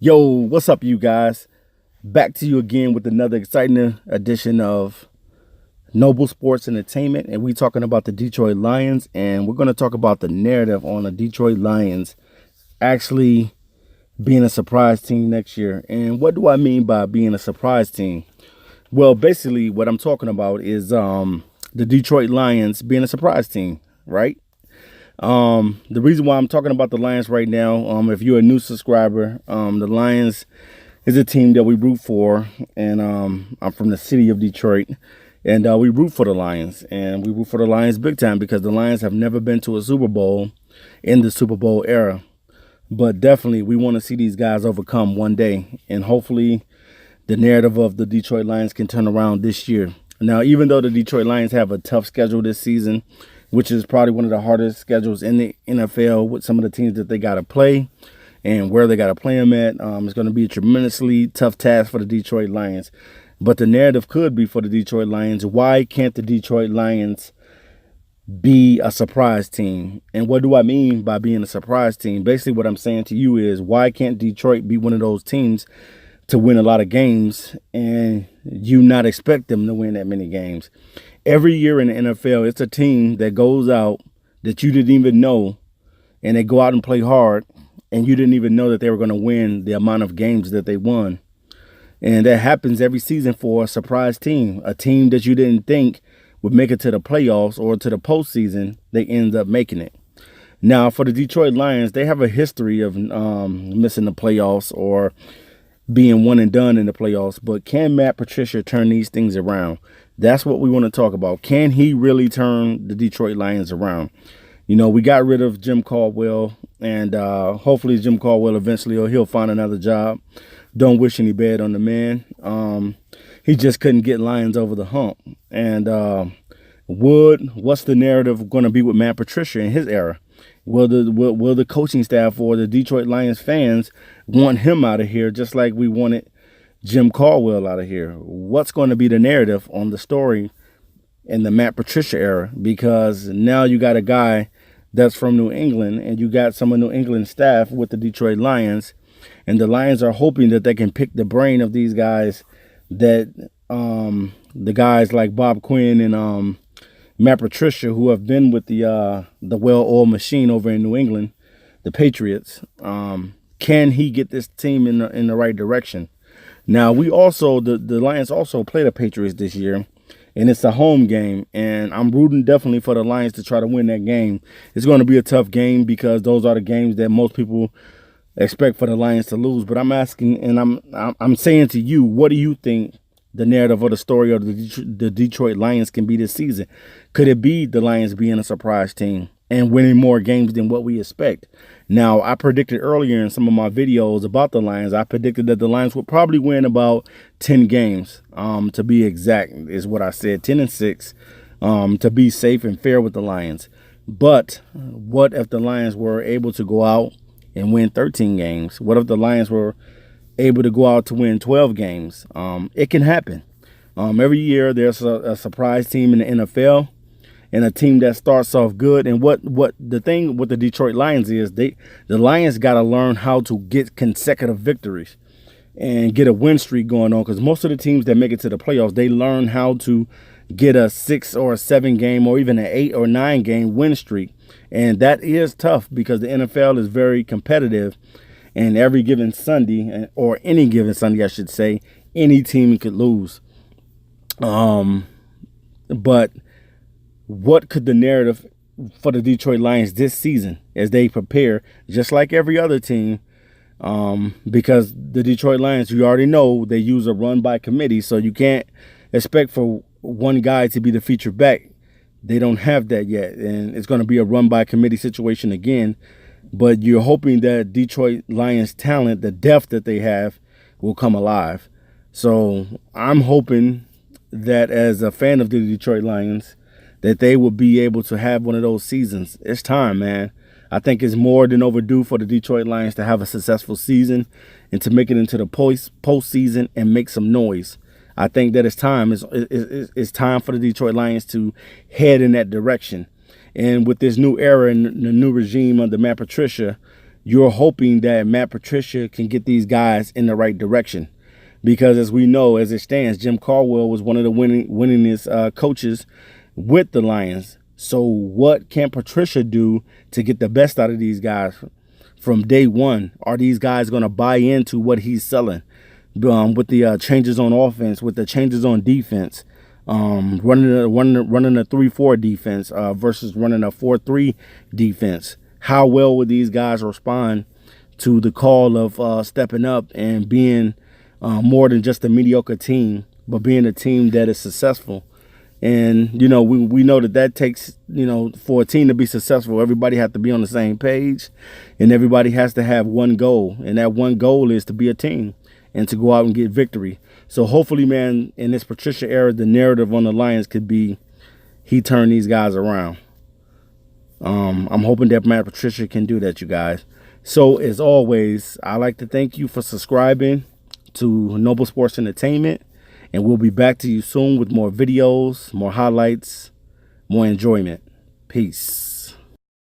Yo, what's up, you guys? Back to you again with another exciting edition of Noble Sports Entertainment. And we're talking about the Detroit Lions. And we're going to talk about the narrative on the Detroit Lions actually being a surprise team next year. And what do I mean by being a surprise team? Well, basically, what I'm talking about is the Detroit Lions being a surprise team, right? The reason why I'm talking about the Lions right now, if you're a new subscriber, the Lions is a team that we root for, and I'm from the city of Detroit, and we root for the Lions, and we root for the Lions big time because the Lions have never been to a Super Bowl in the Super Bowl era. But definitely, we want to see these guys overcome one day, and hopefully the narrative of the Detroit Lions can turn around this year. Now, even though the Detroit Lions have a tough schedule this season, which is probably one of the hardest schedules in the NFL with some of the teams that they got to play and where they got to play them at, it's going to be a tremendously tough task for the Detroit Lions. But the narrative could be for the Detroit Lions, why can't the Detroit Lions be a surprise team? And what do I mean by being a surprise team? Basically, what I'm saying to you is, why can't Detroit be one of those teams to win a lot of games and you not expect them to win that many games? Every year in the NFL, it's a team that goes out that you didn't even know, and they go out and play hard, and you didn't even know that they were going to win the amount of games that they won. And that happens every season for a surprise team, a team that you didn't think would make it to the playoffs or to the postseason. They end up making it. Now, for the Detroit Lions, they have a history of missing the playoffs or being one and done in the playoffs. But can Matt Patricia turn these things around? That's what we want to talk about. Can he really turn the Detroit Lions around? You know, we got rid of Jim Caldwell, and hopefully Jim Caldwell eventually he'll find another job. Don't wish any bad on the man. He just couldn't get Lions over the hump. And what's the narrative going to be with Matt Patricia in his era? Will the coaching staff or the Detroit Lions fans want him out of here just like we wanted Jim Caldwell out of here? What's going to be the narrative on the story in the Matt Patricia era? Because now you got a guy that's from New England, and you got some of New England staff with the Detroit Lions, and the Lions are hoping that they can pick the brain of these guys, that the guys like Bob Quinn and Matt Patricia, who have been with the well-oiled machine over in New England, the Patriots. Can he get this team in the right direction? Now, we also, the Lions also play the Patriots this year, and it's a home game, and I'm rooting definitely for the Lions to try to win that game. It's going to be a tough game because those are the games that most people expect for the Lions to lose. But I'm asking, and I'm saying to you, what do you think the narrative or the story of the Detroit Lions can be this season? Could it be the Lions being a surprise team and winning more games than what we expect? Now, I predicted earlier in some of my videos about the Lions, I predicted that the Lions would probably win about 10 games, to be exact, is what I said, 10-6, to be safe and fair with the Lions. But what if the Lions were able to go out and win 13 games? What if the Lions were able to go out to win 12 games? It can happen. Every year there's a surprise team in the NFL, and a team that starts off good. And what the thing with the Detroit Lions is, the Lions got to learn how to get consecutive victories and get a win streak going on, because most of the teams that make it to the playoffs, they learn how to get a 6 or a 7 game or even an 8 or 9 game win streak. And that is tough because the NFL is very competitive, and every given Sunday, or any given Sunday, I should say, any team could lose. But what could the narrative for the Detroit Lions this season as they prepare, just like every other team? Because the Detroit Lions, you already know, they use a run by committee, so you can't expect for one guy to be the feature back. They don't have that yet, and it's going to be a run by committee situation again. But you're hoping that Detroit Lions talent, the depth that they have, will come alive. So I'm hoping that as a fan of the Detroit Lions, that they will be able to have one of those seasons. It's time, man. I think it's more than overdue for the Detroit Lions to have a successful season and to make it into the postseason and make some noise. I think that it's time. It's time for the Detroit Lions to head in that direction. And with this new era and the new regime under Matt Patricia, you're hoping that Matt Patricia can get these guys in the right direction. Because as we know, as it stands, Jim Caldwell was one of the winningest coaches with the Lions. So what can Patricia do to get the best out of these guys from day one? Are these guys going to buy into what he's selling with the changes on offense, with the changes on defense, running a 3-4 defense versus running a 4-3 defense? How well would these guys respond to the call of stepping up and being more than just a mediocre team, but being a team that is successful? And, you know, we know that takes, you know, for a team to be successful, everybody has to be on the same page and everybody has to have one goal. And that one goal is to be a team and to go out and get victory. So hopefully, man, in this Patricia era, the narrative on the Lions could be he turned these guys around. I'm hoping that Matt Patricia can do that, you guys. So as always, I'd like to thank you for subscribing to Noble Sports Entertainment. And we'll be back to you soon with more videos, more highlights, more enjoyment. Peace.